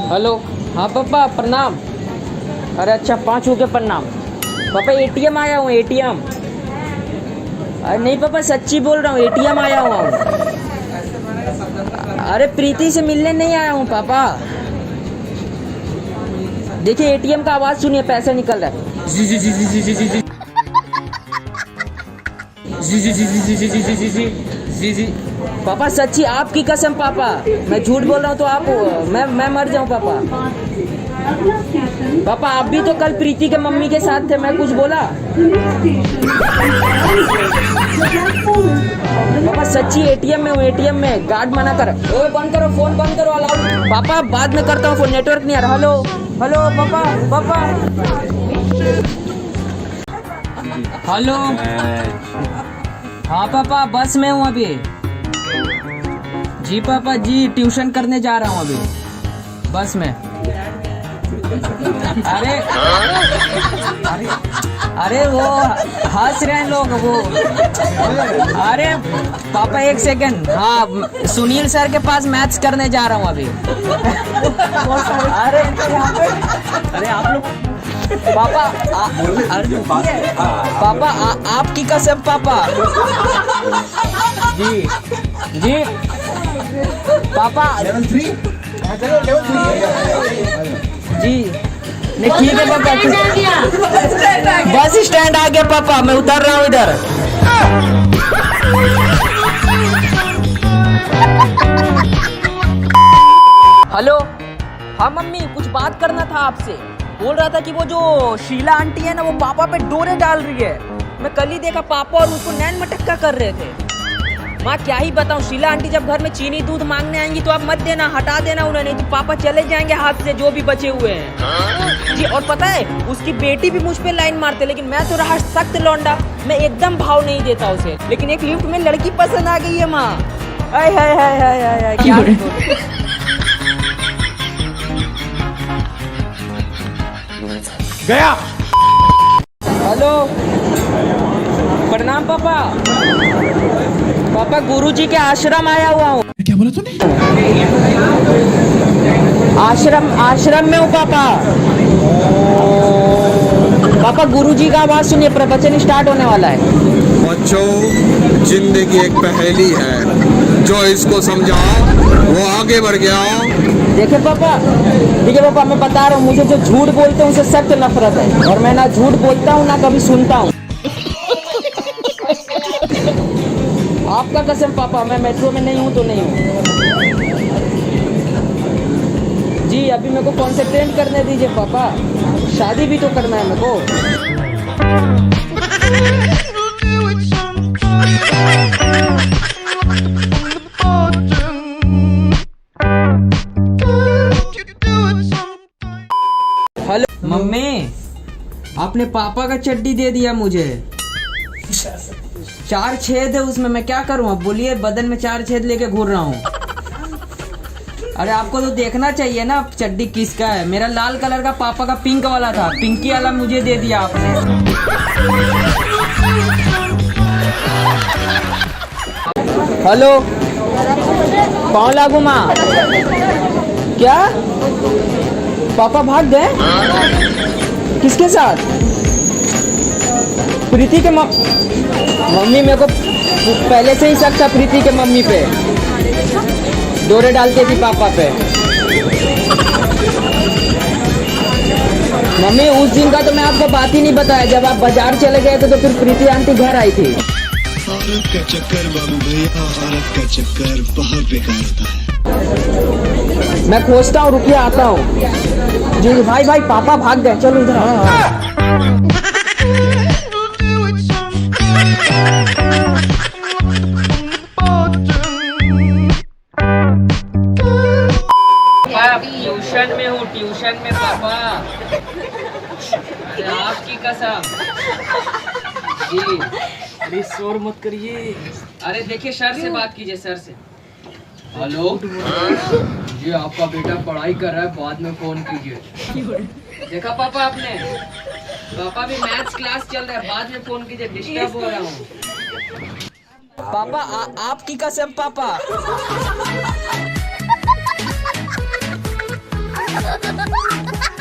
Hello. हाँ पापा प्रणाम। अरे अच्छा 5 हो के प्रणाम। पापा एटीएम आया हूँ एटीएम। अरे नहीं पापा सच्ची बोल रहा हूँ एटीएम आया हुआ हूँ। अरे प्रीति से मिलने नहीं आया हूँ पापा। देखिए एटीएम का आवाज़ सुनिए पैसा निकल रहा है। जी जी जी जी जी जी जी जी जी जी जी जी जी जी जी जी जी जी। पापा सच्ची आपकी कसम पापा मैं झूठ बोल रहा हूँ तो आप मैं मर जाऊँ पापा। पापा आप भी तो कल प्रीति के मम्मी के साथ थे मैं कुछ बोला? पापा सच्ची एटीएम में हूँ एटीएम में गार्ड मना कर। ओए बंद करो फोन बंद करो अलाउ। पापा बाद में करता हूँ फोन नेटवर्क नहीं आ रहा। हेलो हेलो पापा पापा हेलो। हाँ पापा बस में हूँ अभी। जी पापा जी ट्यूशन करने जा रहा हूँ अभी बस में। अरे अरे अरे वो हंस रहे हैं लोग वो। अरे पापा एक सेकंड। हाँ सुनील सर के पास मैथ्स करने जा रहा हूँ अभी। अरे अरे आप लोग पापा पापा आपकी कसम पापा। जी जी पापा लेवल 3 जी नहीं ठीक है पापा। बस स्टैंड आ गया पापा मैं उतर रहा हूँ इधर। हेलो। हाँ मम्मी कुछ बात करना था आपसे। बोल रहा था कि वो जो शीला आंटी है ना वो पापा पे डोरे डाल रही है। मैं कल ही देखा पापा और उसको नैन मटक्का कर रहे थे। माँ क्या ही बताऊँ शीला आंटी जब घर में चीनी दूध मांगने आएंगी तो आप मत देना हटा देना उन्हें नहीं तो पापा चले जाएंगे हाथ से जो भी बचे हुए हैं। जी और पता है उसकी बेटी भी मुझ पे लाइन मारते लेकिन मैं तो रहा सख्त लौंडा। मैं एकदम भाव नहीं देता उसे लेकिन एक लिफ्ट में लड़की पसंद आ गई है माँ। हाय हाय हाय हाय हाय क्या गया। हेलो प्रणाम पापा। पापा गुरुजी के आश्रम आया हुआ हूँ। क्या बोला तूने? आश्रम में हूँ पापा। पापा गुरुजी का आवाज सुनिए प्रवचन स्टार्ट होने वाला है। बच्चों जिंदगी एक पहेली है जो इसको समझा वो आगे बढ़ गया। देखिए पापा ठीक है पापा मैं बता रहा हूँ मुझे जो झूठ बोलते हैं उनसे सख्त नफरत है और मैं ना झूठ बोलता हूँ ना कभी सुनता हूँ। आपका कसम पापा मैं मेट्रो में नहीं हूँ तो नहीं हूँ। जी अभी मेरे को कॉन्सेंट्रेट करने दीजिए पापा शादी भी तो करना है मेरे को। हेलो मम्मी आपने पापा का चड्डी दे दिया मुझे। 4 छेद है उसमें मैं क्या करूं अब बोलिए बदन में 4 छेद लेके घूर रहा हूं। अरे आपको तो देखना चाहिए ना चड्डी किसका है। मेरा लाल कलर का पापा का पिंक वाला था पिंकी वाला मुझे दे दिया आपने। हेलो पाँव लागू माँ। क्या पापा भाग गए किसके साथ? प्रीति के मम्मी मेरे को पहले से ही शक था प्रीति के मम्मी पे डोरे डालती थी पापा पे। मम्मी उस दिन का तो मैं आपको बात ही नहीं बताया जब आप बाजार चले गए थे तो फिर प्रीति आंटी घर आई थी। औरत का चक्कर बाबू भैया औरत का चक्कर बहुत बेकार होता है। मैं खोजता हूँ रुकिए आता हूँ। जी भाई भाई पापा भाग गए चलो इधर ट्यूशन में हूँ ट्यूशन में पापा। अरे आपकी कसम जी। अरे शोर मत करिए। अरे देखिए सर से बात कीजिए सर से। हेलो जी आपका बेटा पढ़ाई कर रहा है बाद में फोन कीजिए। देखा पापा आपने पापा भी मैथ्स क्लास चल रहा है बाद में फोन कीजिए डिस्टर्ब हो रहा हूँ। पापा आपकी कसम पापा। Ha ha ha ha!